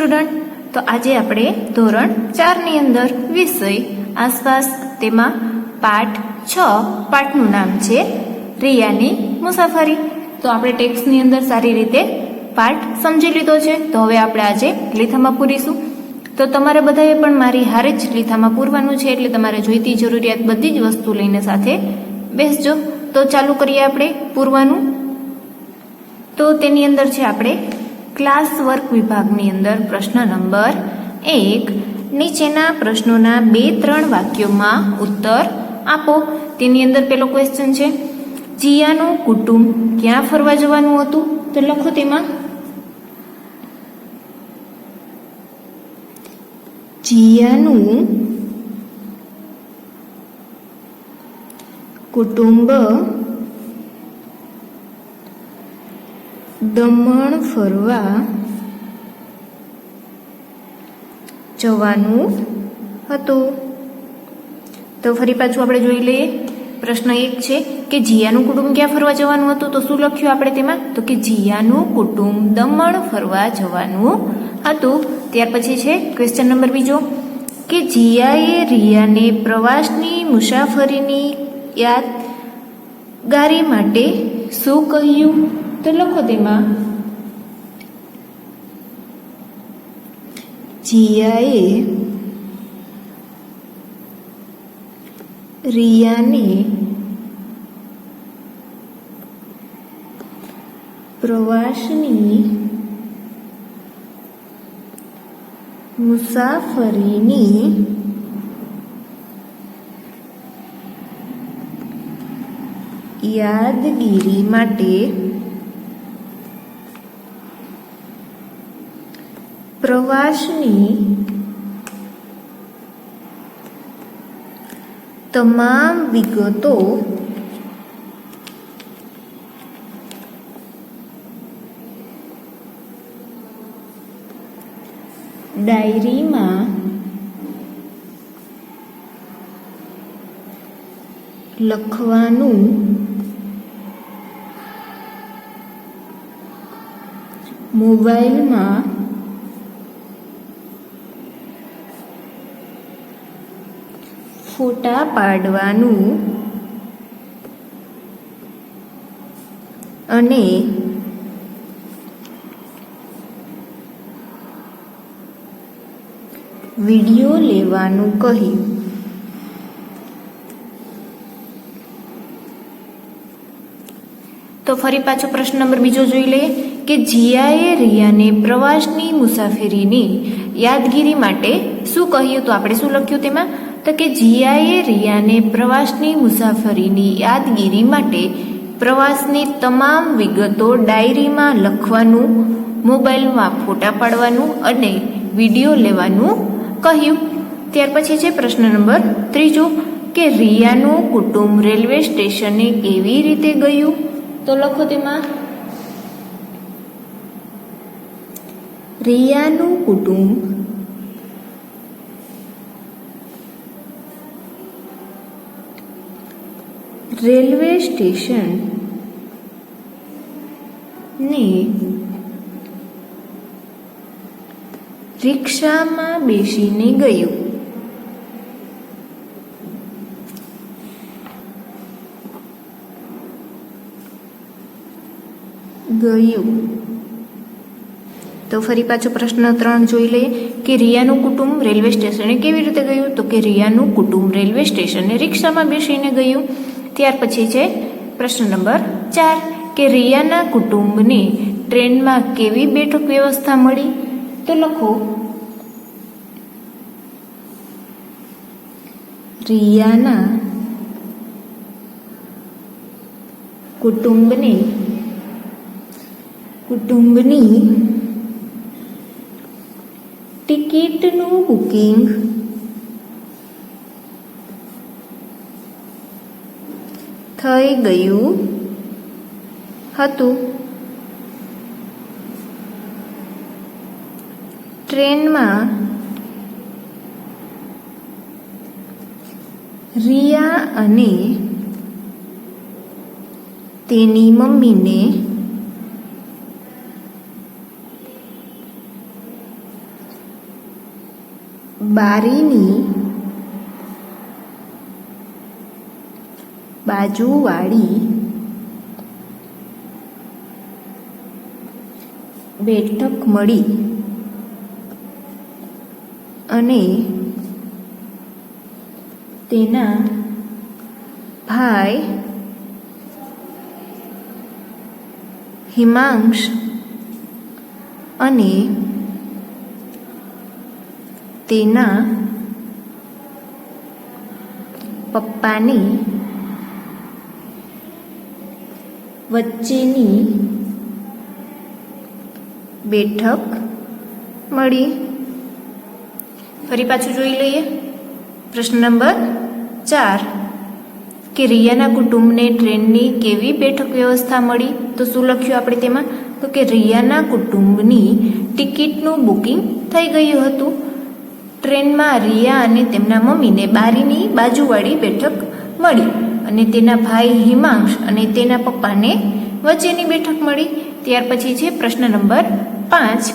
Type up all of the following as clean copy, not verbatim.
Student, તો આજે આપણે ધોરણ 4 ની અંદર વિષય આસપાસ તેમાં પાઠ 6 પાઠનું નામ છે રિયાની મુસાફરી. તો આપણે ટેક્સ્ટની અંદર સારી રીતે પાઠ સમજી લીધો છે. તો હવે આપણે આજે લીથામાં પૂરીશું. તો તમારે બધાએ પણ મારી હારે જ લીથામાં પૂરવાનું છે, એટલે તમારે જોઈતી જરૂરિયાત બધી જ વસ્તુ લઈને સાથે બેસજો. તો ચાલુ કરીએ આપણે પૂરવાનું. તો તેની અંદર છે આપણે ક્લાસ વર્ક વિભાગની અંદર પ્રશ્ન નંબર 1, નીચેના પ્રશ્નોના 2-3 વાક્યોમાં ઉત્તર આપો. તેની અંદર પેલો ક્વેશ્ચન છે, જીયાનું કુટુંબ ક્યાં ફરવા જવાનું હતું? તો લખો તેમાં જીયાનું કુટુંબ દમણ ફરવા જવાનું હતું. તો ફરી પાછું આપણે જોઈ લઈએ. પ્રશ્ન 1 છે કે જીયાનું કુટુંબ ક્યાં ફરવા જવાનું હતું? તો શું લખ્યું આપણે તેમાં? તો કે જીયાનું કુટુંબ દમણ ફરવા જવાનું હતું. ત્યાર પછી છે ક્વેશ્ચન નંબર 2 કે જીયાએ રિયાને પ્રવાસની મુસાફરીની યાદગારી માટે શું કહ્યું? તો લખો તેમાં જીયાએ રિયાને પ્રવાસની મુસાફરીની યાદગીરી માટે પ્રવાસની તમામ વિગતો ડાયરીમાં લખવાનું મોબાઈલમાં ફોટા પાડવાનું અને વિડિયો લેવાનું કહ્યું. તો ફરી પાછો પ્રશ્ન નંબર 2 જોઈ લઈએ કે જીયાએ રિયાને પ્રવાસની મુસાફરીની યાદગીરી માટે શું કહ્યું? તો આપણે શું લખ્યું તેમાં? તો કે જીયાએ રિયાને પ્રવાસની મુસાફરીની યાદગીરી માટે પ્રવાસની તમામ વિગતો ડાયરીમાં લખવાનું, મોબાઈલમાં ફોટા પાડવાનું અને વિડીયો લેવાનું કહ્યું. ત્યાર પછી છે પ્રશ્ન નંબર 3 કે રિયાનું કુટુંબ રેલવે સ્ટેશને કેવી રીતે ગયું? તો લખો તેમાં રિયાનું કુટુંબ રેલવે સ્ટેશન ને રિક્ષામાં બેસીને ગયું. તો ફરી પાછો પ્રશ્ન 3 જોઈ લઈએ કે રિયાનું કુટુંબ રેલવે સ્ટેશને કેવી રીતે ગયું? તો કે રિયાનું કુટુંબ રેલવે સ્ટેશને રિક્ષામાં બેસીને ગયું. ત્યાર પછી છે પ્રશ્ન નંબર 4 કે રિયાના કુટુંબને ટ્રેનમાં કેવી બેઠક વ્યવસ્થા મળી? તો લખો રિયાના કુટુંબની ટિકિટનું બુકિંગ થઈ ગયું હતું. ટ્રેનમાં રિયા અને તેની મમ્મીને બારીની બાજુવાળી બેઠક મળી અને તેના ભાઈ હિમાંશ અને તેના પપ્પાની વચ્ચેની બેઠક મળી. ફરી પાછું જોઈ લઈએ. પ્રશ્ન નંબર 4 કે રિયાના કુટુંબને ટ્રેનની કેવી બેઠક વ્યવસ્થા મળી? તો શું લખ્યું આપણે તેમાં? તો કે રિયાના કુટુંબની ટિકિટનું બુકિંગ થઈ ગયું હતું. ટ્રેનમાં રિયા અને તેમના મમ્મીને બારીની બાજુવાળી બેઠક મળી અને તેના ભાઈ હિમાંશ અને તેના પપ્પાને વચ્ચેની બેઠક મળી. ત્યાર પછી છે પ્રશ્ન નંબર 5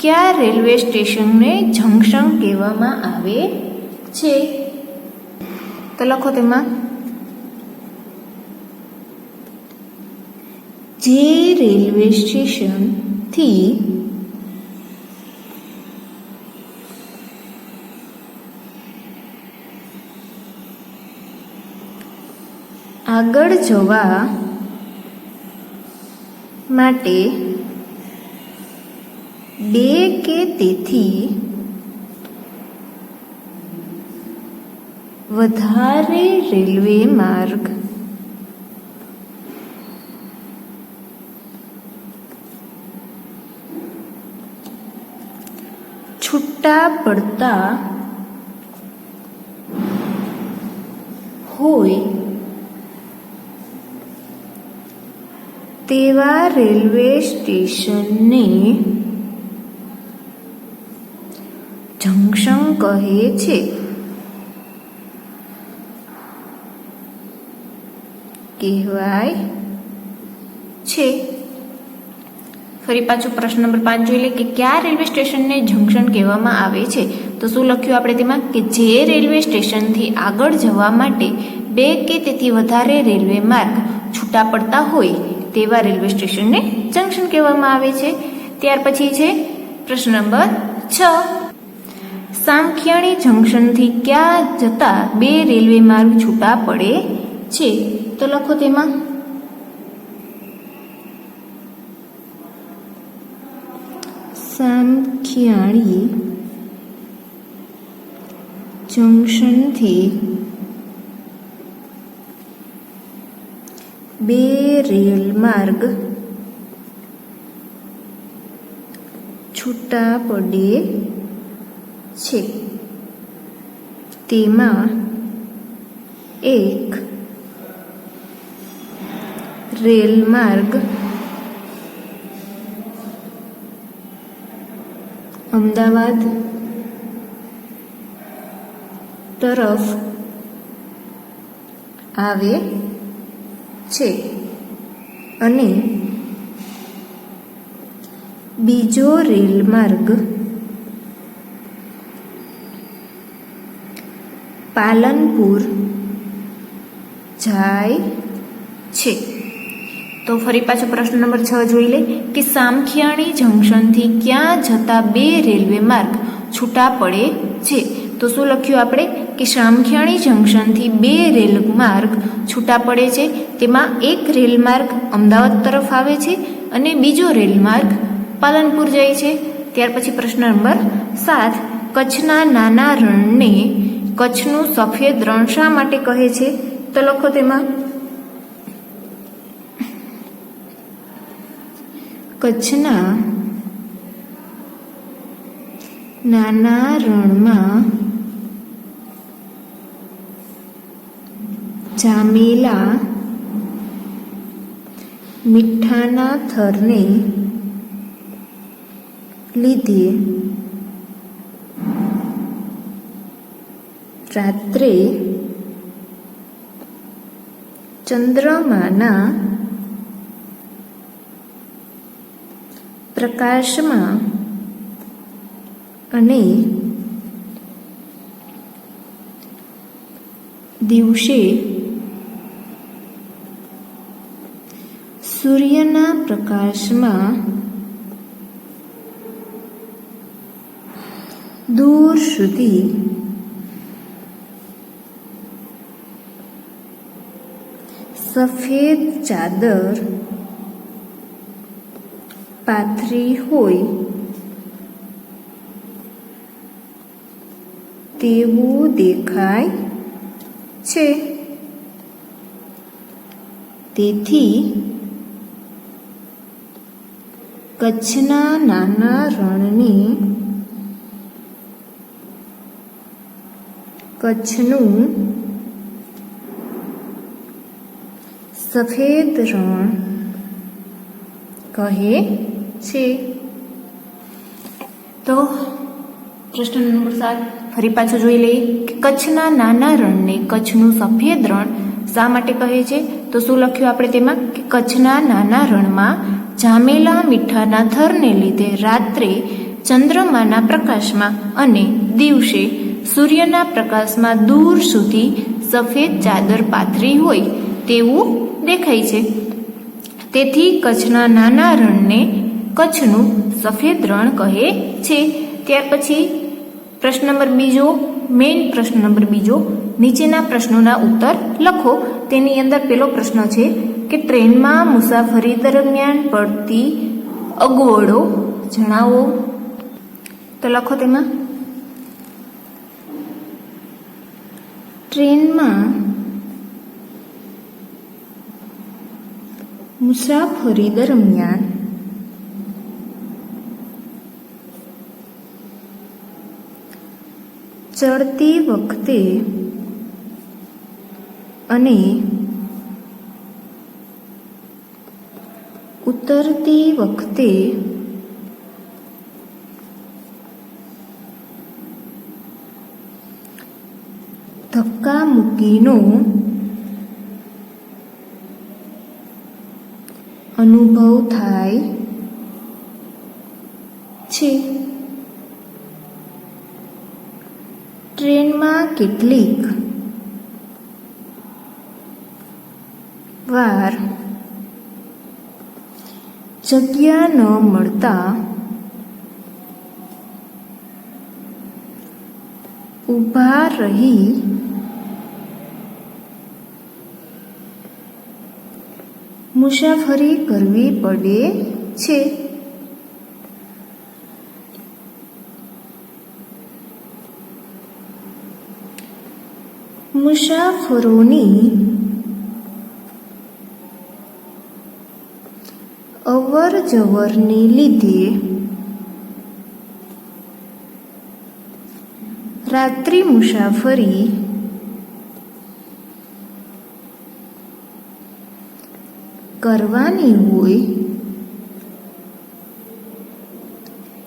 કયા રેલવે સ્ટેશનને જંકશન કહેવામાં આવે છે? તો લખો તેમાં જે રેલવે સ્ટેશનથી આગળ જવા માટે 2 કે તેથી વધારે રેલવે માર્ગ છૂટા પડતા હોય તેવા રેલવે સ્ટેશનને જંકશન કહે છે. કહેવાય છે. ફરી પાછું પ્રશ્ન નંબર 5 જોઈ લે કે કયા રેલવે સ્ટેશનને જંકશન કહેવામાં આવે છે? તો શું લખ્યું આપણે તેમાં? કે જે રેલવે સ્ટેશનથી આગળ જવા માટે 2 કે તેથી વધારે રેલવે માર્ગ છૂટા પડતા હોય તેવા રેલવે સ્ટેશનને જંકશન કહેવામાં આવે છે. ત્યાર પછી છે પ્રશ્ન નંબર 6 સામખિયાળી જંકશનથી ક્યાં જતા 2 રેલવે માર્ગ છૂટા પડે છે? તો લખો તેમાં સામખિયાળી જંકશનથી 2 રેલ માર્ગ છૂટા પડે છે. તેમાં એક રેલ માર્ગ અમદાવાદ તરફ આવે છે અને બીજો રેલ માર્ગ પાલનપુર જાય છે. તો ફરી પાછો પ્રશ્ન નંબર 6 જોઈ લે કે સામખિયાળી જંકશનથી ક્યાં જતા 2 રેલવે માર્ગ છૂટા પડે છે? તો શું લખ્યું આપણે? કે સામખિયાળી જંકશનથી 2 રેલ માર્ગ છૂટા પડે છે. તેમાં એક રેલ માર્ગ અમદાવાદ તરફ આવે છે અને બીજો રેલ માર્ગ પાલનપુર જાય છે. ત્યાર પછી પ્રશ્ન નંબર 7 કચ્છના નાના રણને કચ્છનું સફેદ રણ શા માટે કહે છે? તો લખો તેમાં કચ્છના નાના રણમાં જામેલા મીઠાના થરને લીધે રાત્રે ચંદ્રમાના પ્રકાશમાં અને દિવસે સૂર્યના પ્રકાશમાં દૂર સુધી સફેદ ચાદર પાથરી હોય તેવું દેખાય છે. તેથી કચ્છના નાના રણની કચ્છનું સફેદ રણ કહે છે. તો પ્રશ્ન નંબર 7 ફરી પાછું જોઈ લઈએ કે કચ્છના નાના રણને કચ્છનું સફેદ રણ શા માટે કહે છે? તો શું લખ્યું આપણે તેમાં કે કચ્છના નાના રણમાં જામેલા મીઠાના થરને લીધે રાત્રે ચંદ્રમાના પ્રકાશમાં અને દિવસે સૂર્યના પ્રકાશમાં દૂર સુધી સફેદ ચાદર પાથરી હોય તેવું દેખાય છે. તેથી કચ્છના નાના રણને કચ્છનું સફેદ રણ કહે છે. ત્યાર પછી પ્રશ્ન નંબર 2 મેઇન પ્રશ્ન નંબર 2 નીચેના પ્રશ્નોના ઉત્તર લખો. તેની અંદર પહેલો પ્રશ્ન છે કે ટ્રેનમાં મુસાફરી દરમિયાન પડતી અગવડો જણાવો. તો લખો તેમાં ટ્રેનમાં મુસાફરી દરમિયાન ચડતી વખતે અને ઉતરતી વખતે ધક્કા મૂકીનો અનુભવ થાય છે. ટ્રેનમાં કેટલીક વાર જગ્યા ન મળતા ઊભા રહી મુસાફરી કરવી પડે છે. મુસાફરોની અવર જવરને લીધે રાત્રિ મુસાફરી કરવાની હોય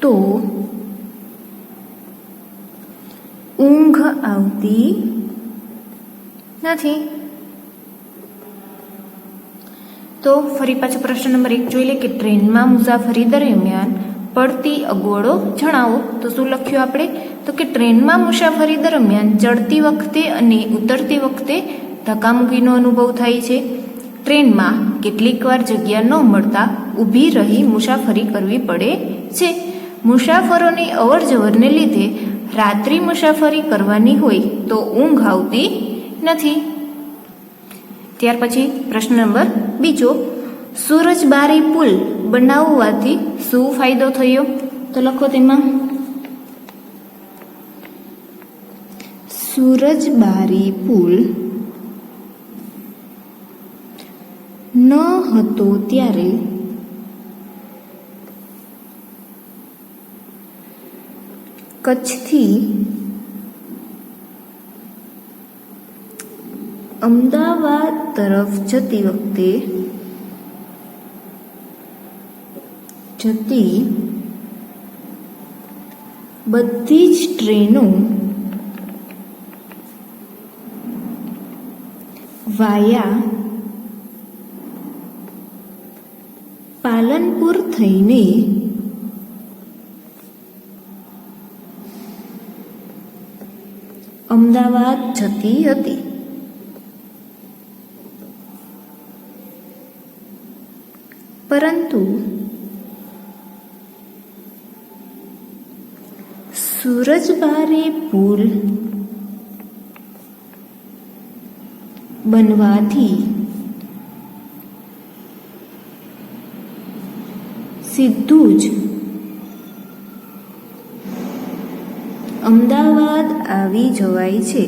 તો ઊંઘ આવતી નથી. તો ફરી પાછો પ્રશ્ન નંબર 1 જોઈ લે કે ટ્રેનમાં મુસાફરી દરમિયાન પડતી અગવડો જણાવો. તો શું લખ્યું આપણે? તો કે ટ્રેનમાં મુસાફરી દરમિયાન ચડતી વખતે અને ઉતરતી વખતે ધક્કામુક્કીનો અનુભવ થાય છે. ટ્રેનમાં કેટલીક વાર જગ્યા ન મળતા ઊભી રહી મુસાફરી કરવી પડે છે. મુસાફરોની અવર જવરને લીધે રાત્રિ મુસાફરી કરવાની હોય તો ઊંઘ આવતી નથી. ત્યાર પછી પ્રશ્ન નંબર 2 સુરજબારી પુલ બનાવવાથી શું ફાયદો થયો? તો લખો તેમાં સુરજબારી પુલ ન હતો ત્યારે કચ્છથી અમદાવાદ તરફ જતી વખતે બધી જ ટ્રેનો વાયા પાલનપુર થઈને અમદાવાદ જતી હતી. પરંતુ સૂરજબારી પુલ બનવાથી સીધું જ અમદાવાદ આવી જવાય છે.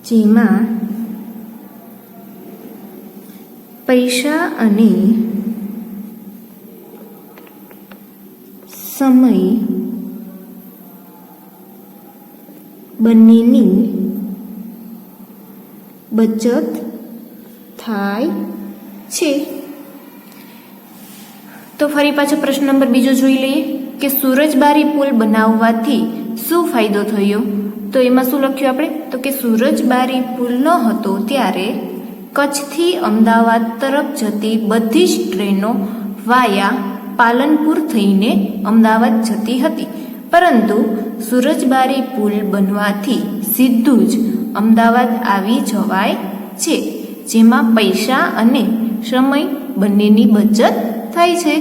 જેમાં પૈસા અને સમય બંનેની બચત થાય છે. તો ફરી પાછો પ્રશ્ન નંબર 2 જોઈ લઈએ કે સૂરજબારી પુલ બનાવવાથી શું ફાયદો થયો. તો એમાં શું લખ્યું આપણે? તો કે સૂરજબારી પુલ ન હતો ત્યારે કચ્છથી અમદાવાદ તરફ જતી બધી જ ટ્રેનો વાયા પાલનપુર થઈને અમદાવાદ જતી હતી, પરંતુ સૂરજબારી પુલ બનવાથી સીધું જ અમદાવાદ આવી જવાય છે, જેમાં પૈસા અને સમય બંનેની બચત થાય છે.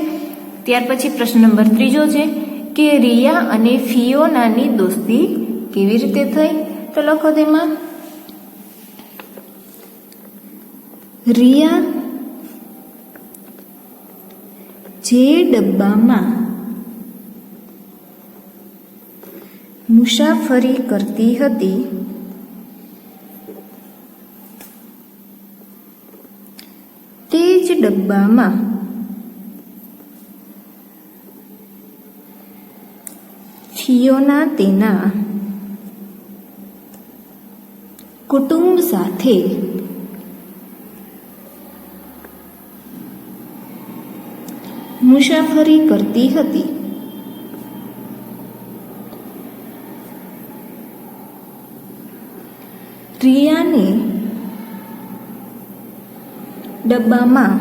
ત્યાર પછી પ્રશ્ન નંબર 3 છે કે રિયા અને ફિયોનાની દોસ્તી કેવી રીતે થઈ. તો લખો તેમાં રિયા જે ડબ્બામાં મુસાફરી કરતી હતી તે જ ડબ્બામાં ફિયોના તેના કુટુંબ સાથે મુસાફરી કરતી હતી. રિયાને ડબ્બામાં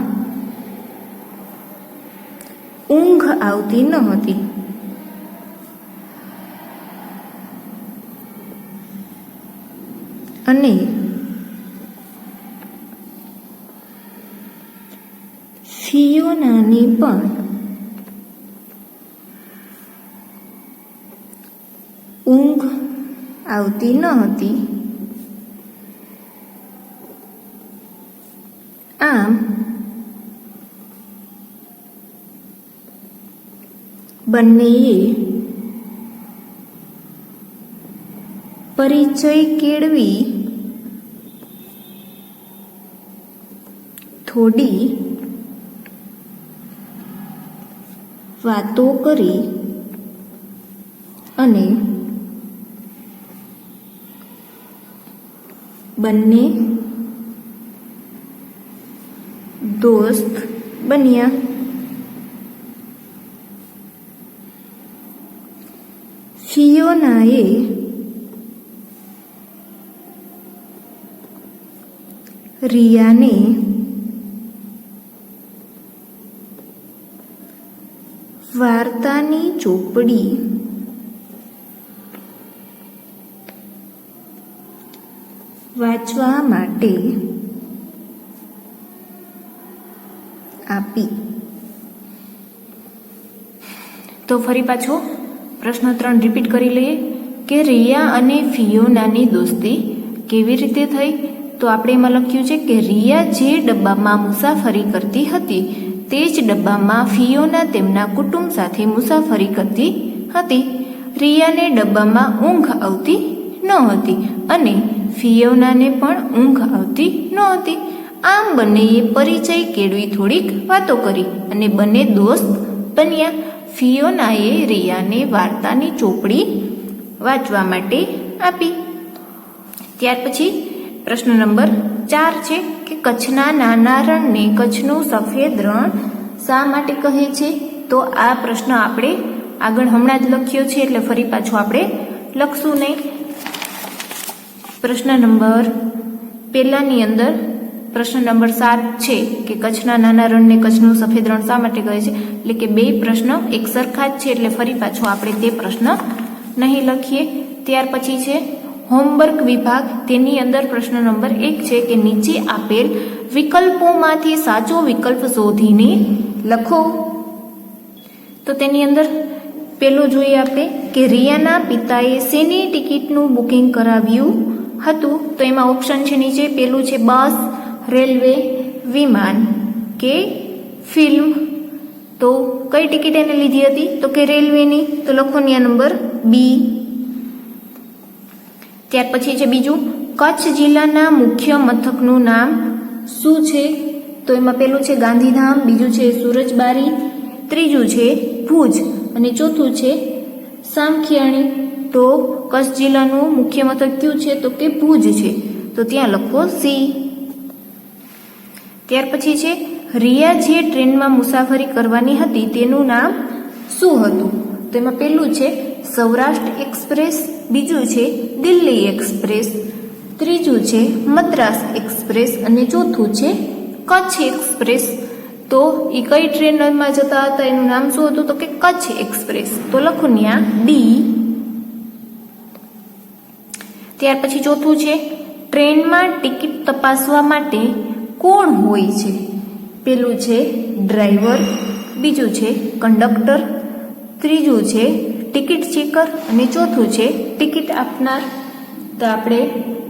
ઊંઘ આવતી ન હતી. અને ફિયોનાને પણ ઊંઘ આવતી ન હતી. આમ બંનેએ પરિચય કેળવી થોડી વાતો કરી અને બંને દોસ્ત બન્યા. ફિયોનાએ રિયાને વાર્તાની ચોપડી વાંચવા માટે આપી. તો ફરી પાછો પ્રશ્ન 3 રિપીટ કરી લઈએ કે રિયા અને ફિયોનાની દોસ્તી કેવી રીતે થઈ. તો આપણે એમાં લખ્યું છે કે રિયા જે ડબ્બામાં મુસાફરી કરતી હતી તે જ ડબ્બામાં ફિયોના તેમના કુટુંબ સાથે મુસાફરી કરતી હતી. રિયાને ડબ્બામાં ઊંઘ આવતી ન હતી અને ફિયોનાને પણ ઊંઘ આવતી ન હતી. આમ બંનેએ પરિચય કેળવી થોડીક વાતો કરી અને બંને દોસ્ત બન્યા. ફિયોનાએ રિયાને વાર્તાની ચોપડી વાંચવા માટે આપી. ત્યાર પછી પ્રશ્ન નંબર 4 છે કે કચ્છના નાના રણને કચ્છનું સફેદ રણ શા માટે કહે છે. તો આ પ્રશ્ન આપણે આગળ હમણાં જ લખ્યો છે એટલે ફરી પાછું આપણે લખશું નહીં. પ્રશ્ન નંબર 1ની અંદર પ્રશ્ન નંબર 7 છે કે કચ્છના નાના રણને કચ્છનું સફેદ રણ શા માટે કહે છે. એટલે કે બે પ્રશ્ન એક સરખા જ છે એટલે ફરી પાછું આપણે તે પ્રશ્ન નહીં લખીએ. ત્યાર પછી છે હોમવર્ક વિભાગ, તેની અંદર પ્રશ્ન નંબર 1 છે કે નીચે આપેલ વિકલ્પોમાંથી સાચો વિકલ્પ શોધીને લખો. તો તેની અંદર પેલું જોઈએ આપણે કે રિયાના પિતાએ શેની ટિકિટનું બુકિંગ કરાવ્યું હતું. તો એમાં ઓપ્શન છે નીચે, પેલું છે બસ, રેલવે, વિમાન કે ફિલ્મ. તો કઈ ટિકિટ એને લીધી હતી? તો કે રેલવેની. તો લખો ન્યા નંબર બી. ત્યાર પછી છે બીજું, કચ્છ જિલ્લાના મુખ્ય મથકનું નામ શું છે? તો એમાં પેલું છે ગાંધીધામ, બીજું છે સુરજબારી, ત્રીજું છે ભુજ અને ચોથું છે સામખિયાણી. તો કચ્છ જિલ્લાનું મુખ્ય મથક કયું છે? તો કે ભુજ છે. તો ત્યાં લખો સી. ત્યાર પછી છે રિયા જે ટ્રેનમાં મુસાફરી કરવાની હતી તેનું નામ શું હતું? તો એમાં પહેલું છે સૌરાષ્ટ્ર એક્સપ્રેસ, બીજું છે દિલ્હી એક્સપ્રેસ, ત્રીજું છે મદ્રાસ એક્સપ્રેસ અને ચોથું છે કચ્છ એક્સપ્રેસ. તો એ કઈ ટ્રેનમાં જતા હતા એનું નામ શું હતું? તો કે કચ્છ એક્સપ્રેસ. તો લખો ન્યા ડી. ત્યાર પછી ચોથું છે ટ્રેનમાં ટિકિટ તપાસવા માટે કોણ હોય છે? પેલું છે ડ્રાઈવર, બીજું છે કંડક્ટર, ત્રીજું છે ટિકિટ ચેકર અને ચોથું છે ટિકિટ આપનાર. તો આપણે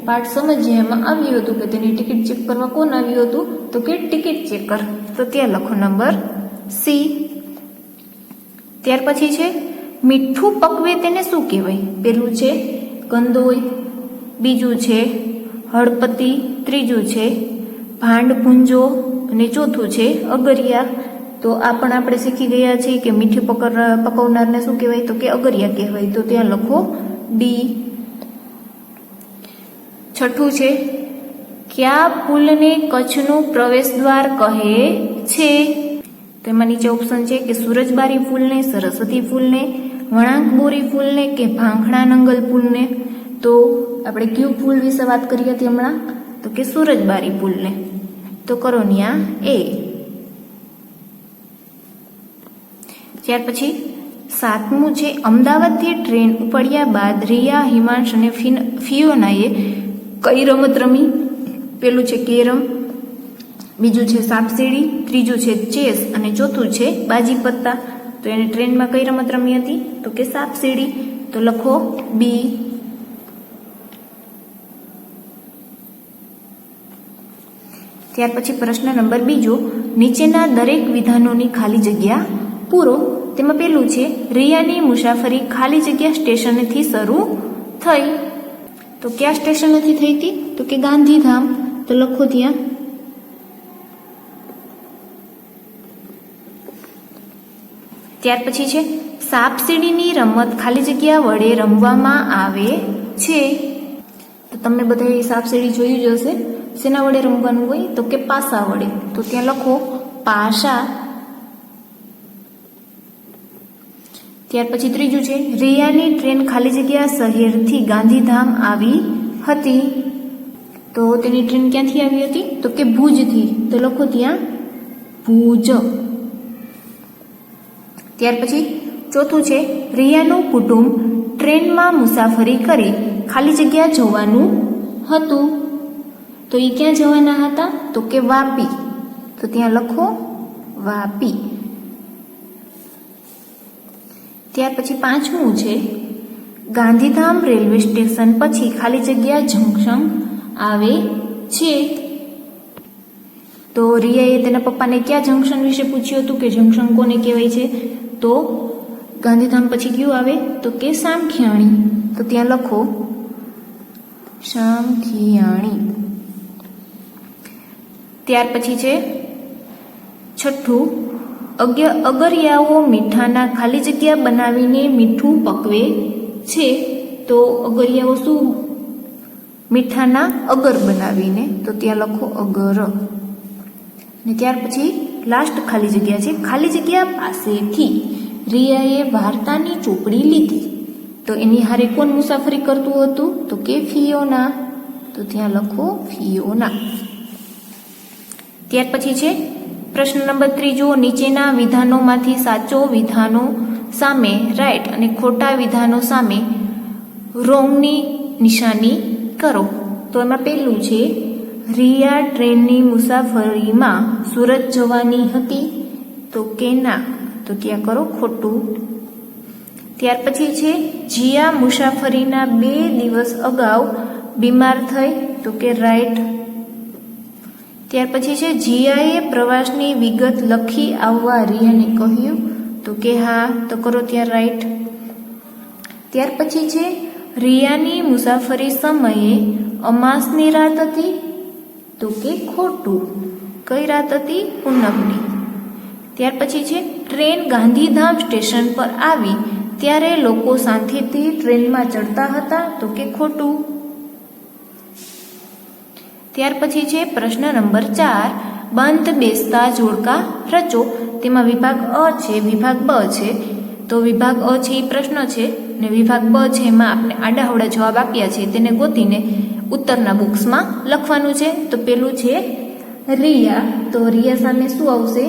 પાઠ સમજીએ, એમાં આવ્યું હતું કે તેની ટિકિટ ચેક કરવા કોણ આવ્યું હતું? તો કે ટિકિટ ચેકર. તો ત્યાં લખો નંબર સી. ત્યાર પછી છે મીઠું પકવે તેને શું કહેવાય? પેલું છે કંદોઈ, બીજું છે હળપતિ, ત્રીજું છે ભાંડ ભૂંજો અને ચોથું છે અગરિયા. તો આ પણ આપણે શીખી ગયા છીએ કે મીઠું પકવનારને શું કહેવાય? તો કે અગરિયા કહેવાય. તો ત્યાં લખો ડી. છઠ્ઠું છે કયા ફૂલને કચ્છનું પ્રવેશ દ્વાર કહે છે? તેમાં નીચે ઓપ્શન છે કે સુરજબારી ફૂલને, સરસ્વતી ફૂલને, વણાંક બોરી ફૂલને કે ભાંખડા નંગલ ફૂલને. તો આપણે કયું ફૂલ વિશે વાત કરી હતી હમણાં? તો કે સુરજબારી ફૂલને. તો કરો ન્યા એ. ત્યાર પછી સાતમું છે અમદાવાદથી ટ્રેન ઉપડ્યા બાદ રિયા, હિમાંશ અને ફિયોનાએ કઈ રમત રમી? પેલું છે કેરમ, બીજું છે સાપસીડી, ત્રીજું છે ચેસ અને ચોથું છે બાજી પત્તા. તો એને ટ્રેનમાં કઈ રમત રમી હતી? તો કે સાપસીડી. તો લખો બી. ત્યાર પછી પ્રશ્ન નંબર બીજો, નીચેના દરેક વિધાનોની ખાલી જગ્યા પૂરો. તેમાં પેલું છે રિયાની મુસાફરી ખાલી જગ્યા સ્ટેશનથી શરૂ થઈ. તો કયા સ્ટેશનથી થઈ હતી? તો કે ગાંધીધામ. તો લખો ત્યાં. ત્યાર પછી છે સાપસીડીની રમત ખાલી જગ્યા વડે રમવામાં આવે છે. તો તમને બધાએ સાપસીડી જોયું જ હશે. શેના વડે રમવાનું હોય? તો કે પાસા વડે. તો ત્યાં લખો પાસા. ત્યાર પછી ત્રીજું છે રિયાની ટ્રેન ખાલી જગ્યા શહેરથી ગાંધીધામ આવી હતી. તો તેની ટ્રેન ક્યાંથી આવી હતી? તો કે ભુજથી. તો લખો ત્યાં ભુજ. ત્યાર પછી ચોથું છે રિયાનું કુટુંબ ટ્રેનમાં મુસાફરી કરી ખાલી જગ્યા જવાનું હતું. તો એ ક્યાં જવાના હતા? તો કે વાપી. તો ત્યાં લખો વાપી. ત્યાર પછી પાંચમું છે ગાંધીધામ રેલવે સ્ટેશન પછી ખાલી જગ્યા જંકશન આવે છે. તો રિયાએ તેના પપ્પાને કયા જંકશન વિશે પૂછ્યું હતું કે જંકશન કોને કહેવાય છે? તો ગાંધીધામ પછી કયું આવે? તો કે સામખિયાણી. તો ત્યાં લખો સામખિયાણી. ત્યાર પછી છે છઠ્ઠું અગરિયાઓ મીઠાના ખાલી જગ્યા બનાવીને મીઠું પકવે છે. તો અગરિયાઓ શું? મીઠાના અગર બનાવીને. તો ત્યાં લખો અગર. ને ત્યાર પછી લાસ્ટ ખાલી જગ્યા છે ખાલી જગ્યા પાસેથી રિયાએ વાર્તાની ચોપડી લીધી. તો એની હારે કોણ મુસાફરી કરતું હતું? તો કે ફિયોના. તો ત્યાં લખો ફિયોના. ત્યાર પછી છે પ્રશ્ન નંબર ત્રીજો, નીચેના વિધાનોમાંથી સાચો વિધાનો સામે રાઈટ અને ખોટા વિધાનો સામે રોંગની નિશાની કરો. તો એમાં પહેલું છે, રિયા ટ્રેનની મુસાફરીમાં સુરત જવાની હતી, તો કે ના, તો ત્યાં કરો ખોટું. ત્યાર પછી છે, જીયા મુસાફરીના 2 દિવસ અગાઉ બીમાર થઈ, તો કે રાઈટ. ત્યાર પછી છે, જીયાએ પ્રવાસની વિગત લખી આવવા રિયાને કહ્યું, તો કે હા, તો કરો ત્યાં રાઈટ. ત્યાર પછી છે, રિયાની મુસાફરી સમયે અમાસની રાત હતી, તો કે ખોટું. કઈ રાત હતી? પૂનમની. ત્યાર પછી છે, ટ્રેન ગાંધીધામ સ્ટેશન પર આવી ત્યારે લોકો શાંતિથી ટ્રેનમાં ચડતા હતા, તો કે ખોટું. ત્યાર પછી છે પ્રશ્ન નંબર 4, બંધ બેસતા જોડકા રચો. તેમાં વિભાગ અ છે, વિભાગ બ છે. તો વિભાગ અ છે એ પ્રશ્ન છે ને વિભાગ બ છે એમાં આપણે આડાહવડા જવાબ આપ્યા છે, તેને ગોતીને ઉત્તરના બોક્સમાં લખવાનું છે. તો પેલું છે રિયા, તો રિયા સામે શું આવશે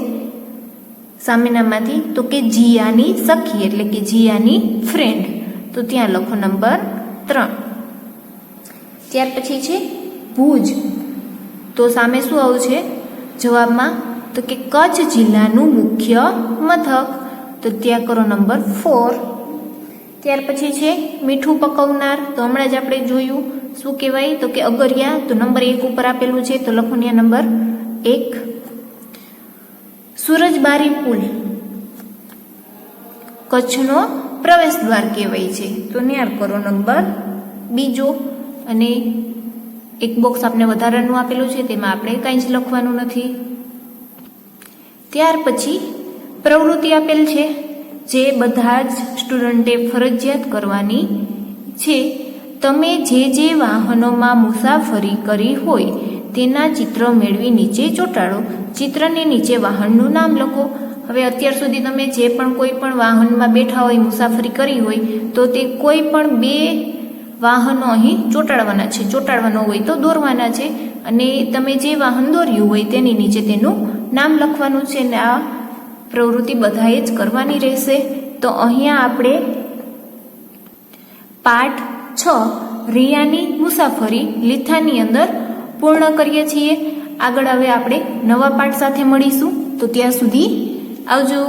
સામેનામાંથી? તો કે જીયાની સખી એટલે કે જીયાની ફ્રેન્ડ. તો ત્યાં લખો નંબર 3. ત્યાર પછી છે ભુજ, તો સામે શું આવશે જવાબમાં? તો કે કચ્છ જિલ્લાનું મુખ્ય મથક. તો ત્યાં કરો નંબર 4. ત્યાર પછી છે મીઠું પકવનાર, તો હમણાં જ આપણે જોયું શું કહેવાય? તો કે અગરિયા. તો નંબર 1 ઉપર આપેલું છે, તો લખો ત્યાં નંબર 1. સુરજબારી પુલ કચ્છનો પ્રવેશ દ્વાર કહેવાય છે, તો ન્યાર કરો નંબર 2. અને એક બોક્સ આપણે વધારાનું આપેલું છે, તેમાં આપણે કાંઈ જ લખવાનું નથી. ત્યાર પછી પ્રવૃત્તિ આપેલ છે, જે બધા જ સ્ટુડન્ટે ફરજિયાત કરવાની છે. તમે જે વાહનોમાં મુસાફરી કરી હોય તેના ચિત્ર મેળવી નીચે ચોંટાડો. ચિત્રની નીચે વાહનનું નામ લખો. હવે અત્યાર સુધી તમે જે પણ કોઈ પણ વાહનમાં બેઠા હોય, મુસાફરી કરી હોય, તો તે કોઈ પણ 2 વાહનો અહીં ચોંટાડવાના છે. ચોંટાડવાનો હોય તો દોરવાના છે, અને તમે જે વાહન દોર્યું હોય તેની નીચે તેનું નામ લખવાનું છે. ને આ પ્રવૃત્તિ બધાએ જ કરવાની રહેશે. તો અહીંયા આપણે પાઠ 6 રિયાની મુસાફરી લીથાની અંદર પૂર્ણ કરીએ છીએ. આગળ હવે આપણે નવા પાઠ સાથે મળીશું. તો ત્યાં સુધી આવજો.